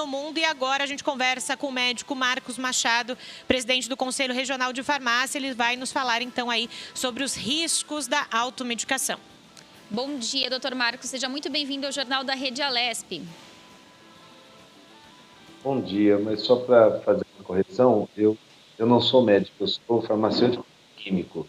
no mundo. E agora a gente conversa com o médico Marcos Machado, presidente do Conselho Regional de Farmácia. Ele vai nos falar então aí sobre os riscos da automedicação. Bom dia, doutor Marcos. Seja muito bem-vindo ao Jornal da Rede Alesp. Bom dia, mas só para fazer uma correção, eu não sou médico, eu sou farmacêutico químico.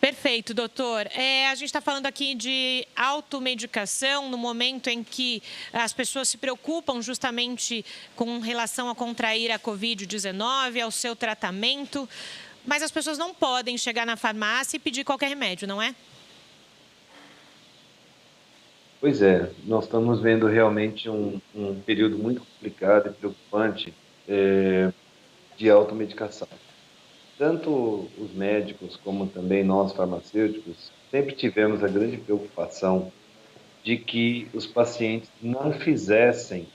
Perfeito, doutor. A gente está falando aqui de automedicação no momento em que as pessoas se preocupam justamente com relação a contrair a Covid-19, ao seu tratamento, mas as pessoas não podem chegar na farmácia e pedir qualquer remédio, não é? Pois é, nós estamos vendo realmente um período muito complicado e preocupante de automedicação. Tanto os médicos como também nós farmacêuticos sempre tivemos a grande preocupação de que os pacientes não fizessem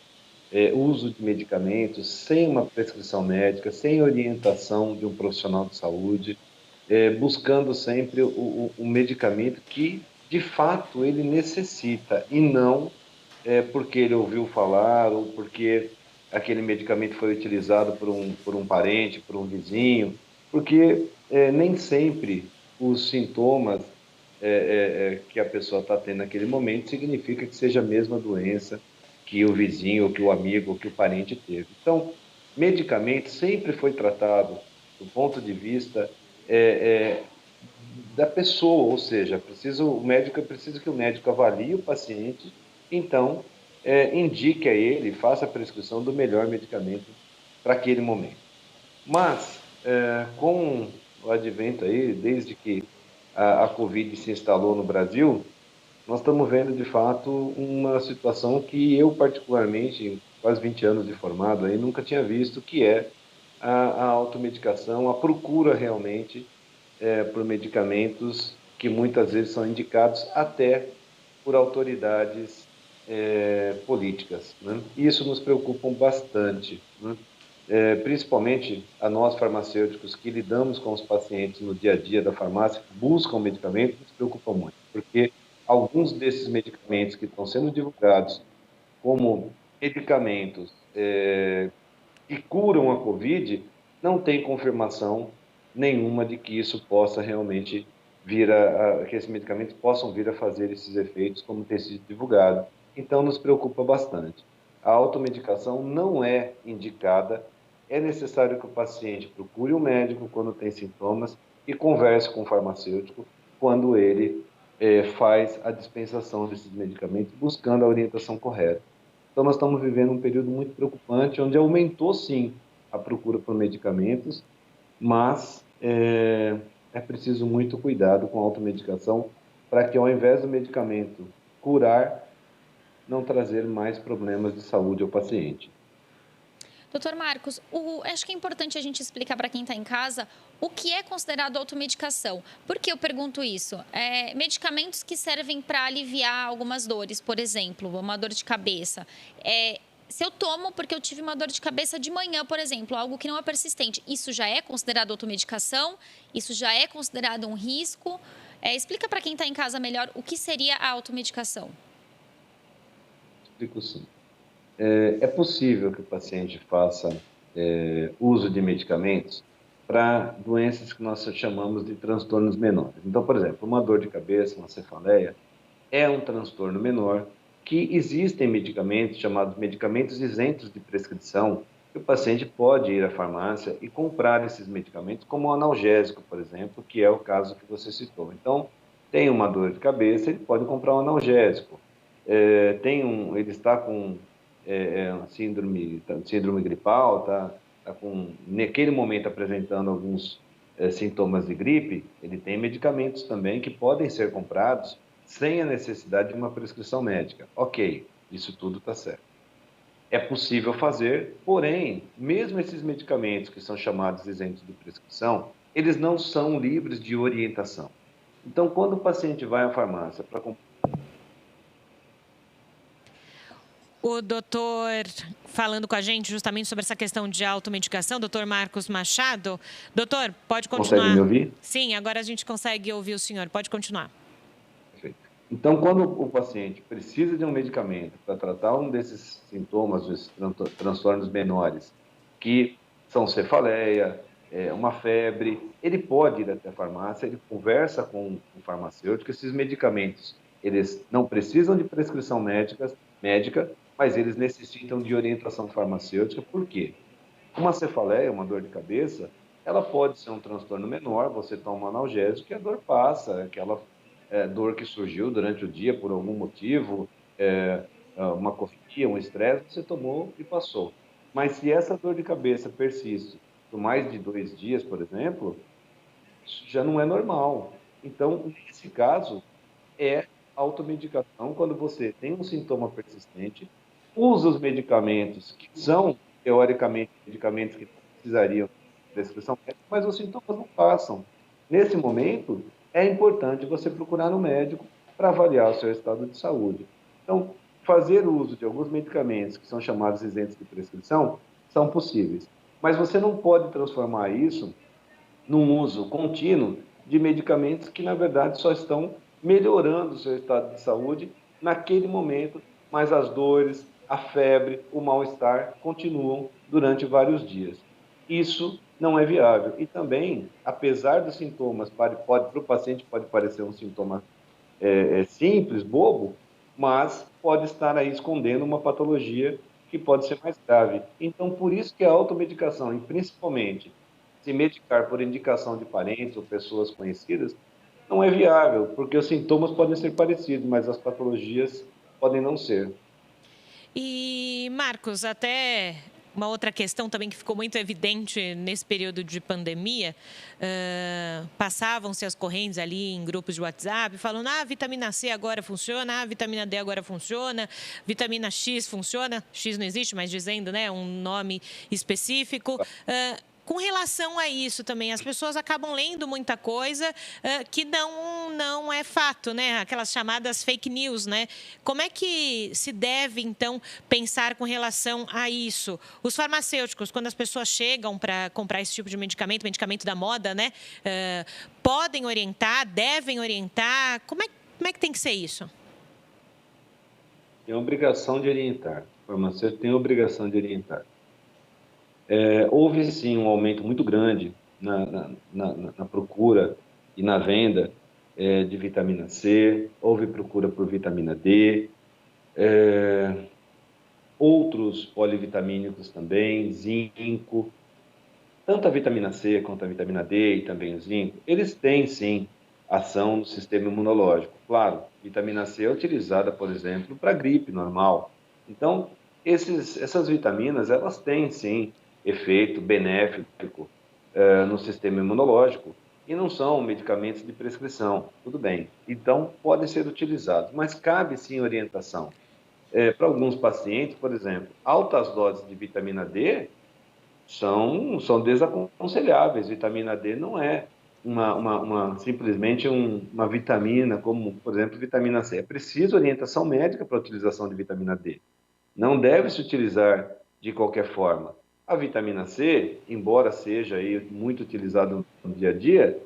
uso de medicamentos sem uma prescrição médica, sem orientação de um profissional de saúde, buscando sempre o medicamento que, de fato, ele necessita e não porque ele ouviu falar ou porque aquele medicamento foi utilizado por um parente, por um vizinho, porque nem sempre os sintomas que a pessoa está tendo naquele momento significa que seja a mesma doença que o vizinho, ou que o amigo, ou que o parente teve. Então, medicamento sempre foi tratado do ponto de vista da pessoa, ou seja, o médico precisa que o médico avalie o paciente, então indique a ele, faça a prescrição do melhor medicamento para aquele momento. Mas, com o advento aí, desde que a Covid se instalou no Brasil, nós estamos vendo, de fato, uma situação que eu, particularmente, em quase 20 anos de formado, aí, nunca tinha visto, que é a automedicação, a procura realmente por medicamentos que muitas vezes são indicados até por autoridades políticas, né? Isso nos preocupa bastante, né? Principalmente a nós farmacêuticos que lidamos com os pacientes no dia a dia da farmácia, que buscam medicamentos, nos preocupa muito, porque alguns desses medicamentos que estão sendo divulgados como medicamentos que curam a Covid, não tem confirmação nenhuma de que isso possa realmente que esses medicamentos possam vir a fazer esses efeitos como tem sido divulgado. Então, nos preocupa bastante. A automedicação não é indicada, é necessário que o paciente procure um médico quando tem sintomas e converse com o farmacêutico quando ele faz a dispensação desses medicamentos, buscando a orientação correta. Então, nós estamos vivendo um período muito preocupante, onde aumentou, sim, a procura por medicamentos, mas é preciso muito cuidado com a automedicação para que, ao invés do medicamento curar, não trazer mais problemas de saúde ao paciente. Doutor Marcos, acho que é importante a gente explicar para quem está em casa o que é considerado automedicação. Por que eu pergunto isso? Medicamentos que servem para aliviar algumas dores, por exemplo, uma dor de cabeça. Se eu tomo porque eu tive uma dor de cabeça de manhã, por exemplo, algo que não é persistente, isso já é considerado automedicação? Isso já é considerado um risco? Explica para quem está em casa melhor o que seria a automedicação. Explico sim. É possível que o paciente faça uso de medicamentos para doenças que nós chamamos de transtornos menores. Então, por exemplo, uma dor de cabeça, uma cefaleia, é um transtorno menor que existem medicamentos chamados medicamentos isentos de prescrição, que o paciente pode ir à farmácia e comprar esses medicamentos, como o analgésico, por exemplo, que é o caso que você citou. Então, tem uma dor de cabeça, ele pode comprar um analgésico. Ele está com síndrome gripal, tá naquele momento apresentando alguns sintomas de gripe, ele tem medicamentos também que podem ser comprados sem a necessidade de uma prescrição médica. Ok, isso tudo está certo. É possível fazer, porém, mesmo esses medicamentos que são chamados isentos de prescrição, eles não são livres de orientação. Então, quando o paciente vai à farmácia para comprar... O doutor falando com a gente justamente sobre essa questão de automedicação, doutor Marcos Machado. Doutor, pode continuar. Consegue me ouvir? Sim, agora a gente consegue ouvir o senhor. Pode continuar. Perfeito. Então, quando o paciente precisa de um medicamento para tratar um desses sintomas, os transtornos menores, que são cefaleia, uma febre, ele pode ir até a farmácia, ele conversa com o farmacêutico. Esses medicamentos, eles não precisam de prescrição médica, mas eles necessitam de orientação farmacêutica. Por quê? Uma cefaleia, uma dor de cabeça, ela pode ser um transtorno menor, você toma um analgésico e a dor passa, aquela dor que surgiu durante o dia por algum motivo, uma correria, um estresse, você tomou e passou. Mas se essa dor de cabeça persiste por mais de 2 dias, por exemplo, isso já não é normal. Então, nesse caso, é automedicação quando você tem um sintoma persistente, usa os medicamentos que são, teoricamente, medicamentos que não precisariam de prescrição médica, mas os sintomas não passam. Nesse momento, é importante você procurar um médico para avaliar o seu estado de saúde. Então, fazer uso de alguns medicamentos que são chamados isentos de prescrição são possíveis, mas você não pode transformar isso num uso contínuo de medicamentos que, na verdade, só estão melhorando o seu estado de saúde naquele momento, mas as dores, a febre, o mal-estar continuam durante vários dias. Isso não é viável. E também, apesar dos sintomas, para o paciente pode parecer um sintoma simples, bobo, mas pode estar aí escondendo uma patologia que pode ser mais grave. Então, por isso que a automedicação, e principalmente se medicar por indicação de parentes ou pessoas conhecidas, não é viável, porque os sintomas podem ser parecidos, mas as patologias podem não ser. E, Marcos, até uma outra questão também que ficou muito evidente nesse período de pandemia, passavam-se as correntes ali em grupos de WhatsApp, falando, vitamina C agora funciona, vitamina D agora funciona, vitamina X funciona, X não existe, mas dizendo, né, um nome específico. Com relação a isso também, as pessoas acabam lendo muita coisa que não é fato, né? Aquelas chamadas fake news, né? Como é que se deve, então, pensar com relação a isso? Os farmacêuticos, quando as pessoas chegam para comprar esse tipo de medicamento da moda, né? Podem orientar, devem orientar. Como é que tem que ser isso? Tem a obrigação de orientar. O farmacêutico tem a obrigação de orientar. Houve, sim, um aumento muito grande na procura e na venda de vitamina C, houve procura por vitamina D, outros polivitamínicos também, zinco. Tanto a vitamina C quanto a vitamina D e também o zinco, eles têm, sim, ação no sistema imunológico. Claro, vitamina C é utilizada, por exemplo, para gripe normal. Então, essas vitaminas, elas têm, sim, efeito benéfico no sistema imunológico e não são medicamentos de prescrição, tudo bem. Então, podem ser utilizados, mas cabe, sim, orientação. Para alguns pacientes, por exemplo, altas doses de vitamina D são desaconselháveis. Vitamina D não é simplesmente uma vitamina, como, por exemplo, vitamina C. É preciso orientação médica para a utilização de vitamina D. Não deve se utilizar de qualquer forma. A vitamina C, embora seja aí muito utilizada no dia a dia,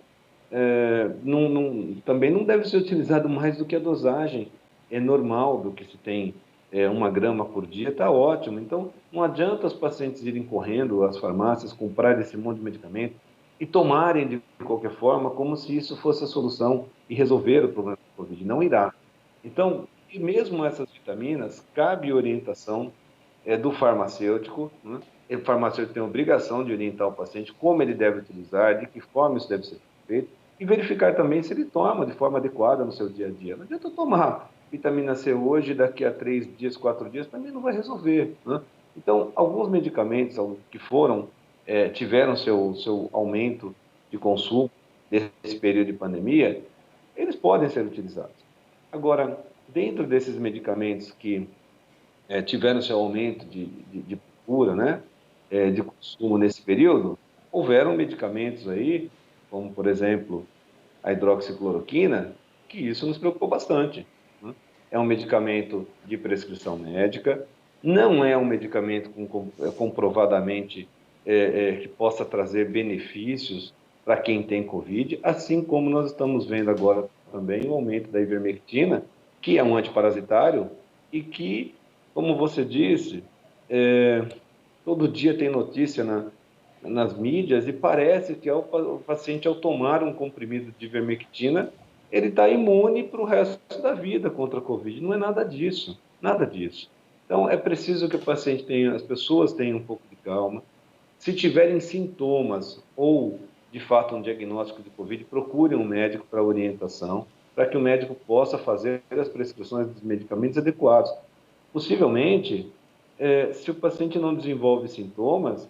também não deve ser utilizado mais do que a dosagem normal do que se tem 1 grama por dia, está ótimo. Então, não adianta os pacientes irem correndo às farmácias, comprar esse monte de medicamento e tomarem de qualquer forma, como se isso fosse a solução e resolver o problema do Covid. Não irá. Então, e mesmo essas vitaminas, cabe orientação do farmacêutico, né? O farmacêutico tem a obrigação de orientar o paciente como ele deve utilizar, de que forma isso deve ser feito, e verificar também se ele toma de forma adequada no seu dia a dia. Não adianta eu tomar vitamina C hoje, daqui a 3 dias, 4 dias, também não vai resolver, né? Então, alguns medicamentos que tiveram seu aumento de consumo nesse período de pandemia, eles podem ser utilizados. Agora, dentro desses medicamentos que tiveram seu aumento de procura, né, de consumo nesse período, houveram medicamentos aí, como, por exemplo, a hidroxicloroquina, que isso nos preocupou bastante, né? É um medicamento de prescrição médica, não é um medicamento comprovadamente que possa trazer benefícios para quem tem Covid, assim como nós estamos vendo agora também o aumento da ivermectina, que é um antiparasitário e que, como você disse, todo dia tem notícia nas mídias e parece que o paciente, ao tomar um comprimido de ivermectina, ele está imune para o resto da vida contra a Covid. Não é nada disso, nada disso. Então, é preciso que o paciente tenha, as pessoas tenham um pouco de calma. Se tiverem sintomas ou, de fato, um diagnóstico de Covid, procurem um médico para orientação, para que o médico possa fazer as prescrições dos medicamentos adequados. Possivelmente, se o paciente não desenvolve sintomas,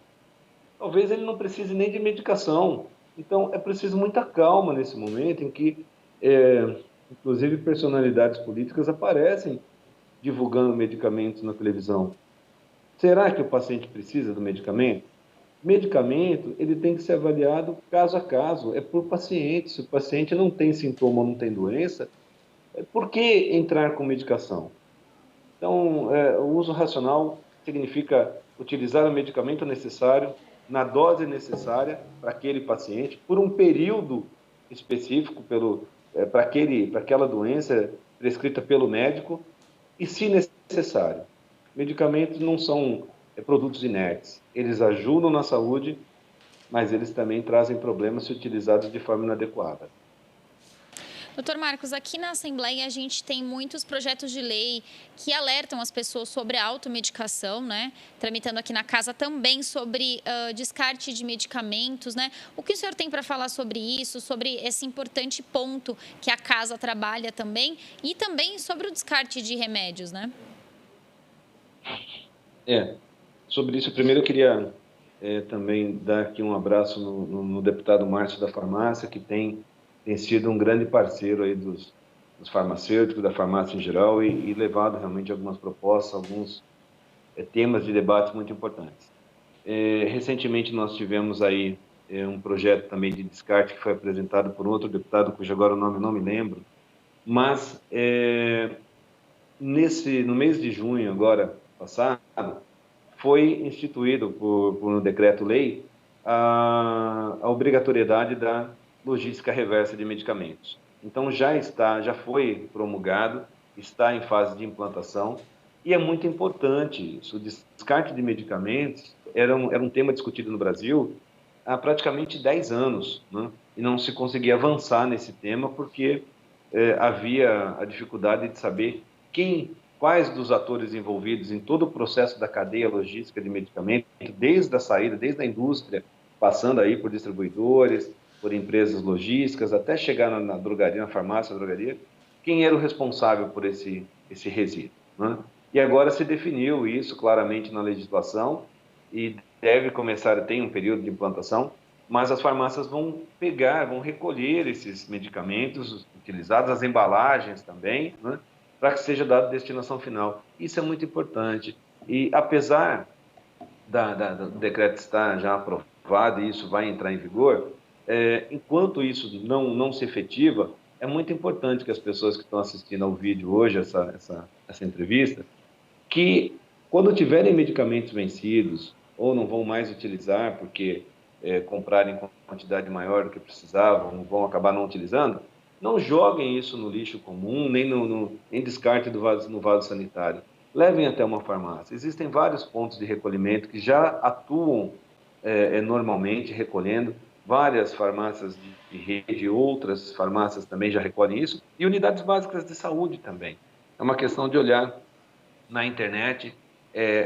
talvez ele não precise nem de medicação. Então, é preciso muita calma nesse momento em que, inclusive, personalidades políticas aparecem divulgando medicamentos na televisão. Será que o paciente precisa do medicamento? Medicamento, ele tem que ser avaliado caso a caso, é por paciente. Se o paciente não tem sintoma ou não tem doença, por que entrar com medicação? Então, o uso racional significa utilizar o medicamento necessário, na dose necessária para aquele paciente, por um período específico, para aquela doença prescrita pelo médico, e se necessário. Medicamentos não são produtos inertes, eles ajudam na saúde, mas eles também trazem problemas se utilizados de forma inadequada. Doutor Marcos, aqui na Assembleia a gente tem muitos projetos de lei que alertam as pessoas sobre a automedicação, né? Tramitando aqui na casa também sobre descarte de medicamentos, né? O que o senhor tem para falar sobre isso, sobre esse importante ponto que a casa trabalha também e também sobre o descarte de remédios, né? Sobre isso, primeiro eu queria também dar aqui um abraço no deputado Márcio da Farmácia, que tem sido um grande parceiro aí dos farmacêuticos, da farmácia em geral, e levado realmente algumas propostas, alguns temas de debate muito importantes. Recentemente nós tivemos aí um projeto também de descarte que foi apresentado por outro deputado, cujo agora o nome não me lembro, mas no mês de junho agora passado, foi instituído por um decreto-lei a obrigatoriedade da logística reversa de medicamentos. Então já foi promulgado, está em fase de implantação e é muito importante isso. O descarte de medicamentos era um tema discutido no Brasil há praticamente 10 anos, né? E não se conseguia avançar nesse tema porque havia a dificuldade de saber quais dos atores envolvidos em todo o processo da cadeia logística de medicamento, desde a saída, desde a indústria, passando aí por distribuidores, por empresas logísticas, até chegar na drogaria, na farmácia, drogaria, quem era o responsável por esse resíduo, né? E agora se definiu isso claramente na legislação e tem um período de implantação, mas as farmácias vão recolher esses medicamentos utilizados, as embalagens também, né, para que seja dado destinação final. Isso é muito importante. E apesar do decreto estar já aprovado e isso vai entrar em vigor, enquanto isso não se efetiva, é muito importante que as pessoas que estão assistindo ao vídeo hoje, essa entrevista, que quando tiverem medicamentos vencidos ou não vão mais utilizar porque comprarem em quantidade maior do que precisavam, vão acabar não utilizando, não joguem isso no lixo comum, nem em descarte no vaso sanitário. Levem até uma farmácia. Existem vários pontos de recolhimento que já atuam normalmente recolhendo. Várias farmácias de rede, outras farmácias também já recolhem isso. E unidades básicas de saúde também. É uma questão de olhar na internet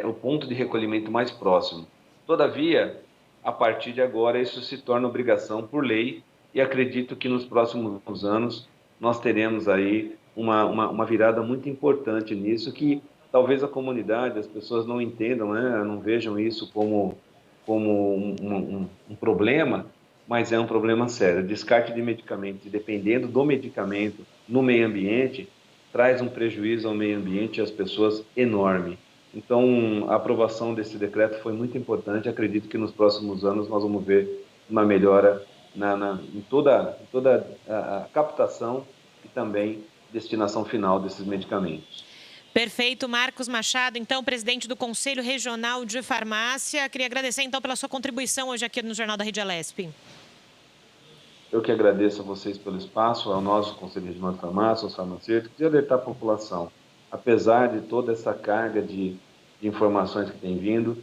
o ponto de recolhimento mais próximo. Todavia, a partir de agora, isso se torna obrigação por lei e acredito que nos próximos anos nós teremos aí uma virada muito importante nisso, que talvez a comunidade, as pessoas não entendam, né? Não vejam isso como um problema, mas é um problema sério. O descarte de medicamentos, dependendo do medicamento no meio ambiente, traz um prejuízo ao meio ambiente e às pessoas enorme. Então, a aprovação desse decreto foi muito importante. Acredito que nos próximos anos nós vamos ver uma melhora em toda a captação e também destinação final desses medicamentos. Perfeito, Marcos Machado, então, presidente do Conselho Regional de Farmácia. Queria agradecer, então, pela sua contribuição hoje aqui no Jornal da Rede Alesp. Eu que agradeço a vocês pelo espaço, ao nosso Conselho Regional de Farmácia, aos farmacêuticos, de alertar a população. Apesar de toda essa carga de informações que tem vindo,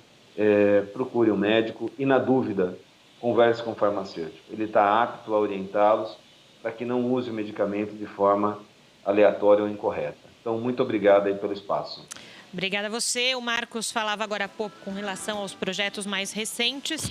procure um médico e, na dúvida, converse com o farmacêutico. Ele está apto a orientá-los para que não use o medicamento de forma aleatória ou incorreta. Então, muito obrigado aí pelo espaço. Obrigada a você. O Marcos falava agora há pouco com relação aos projetos mais recentes.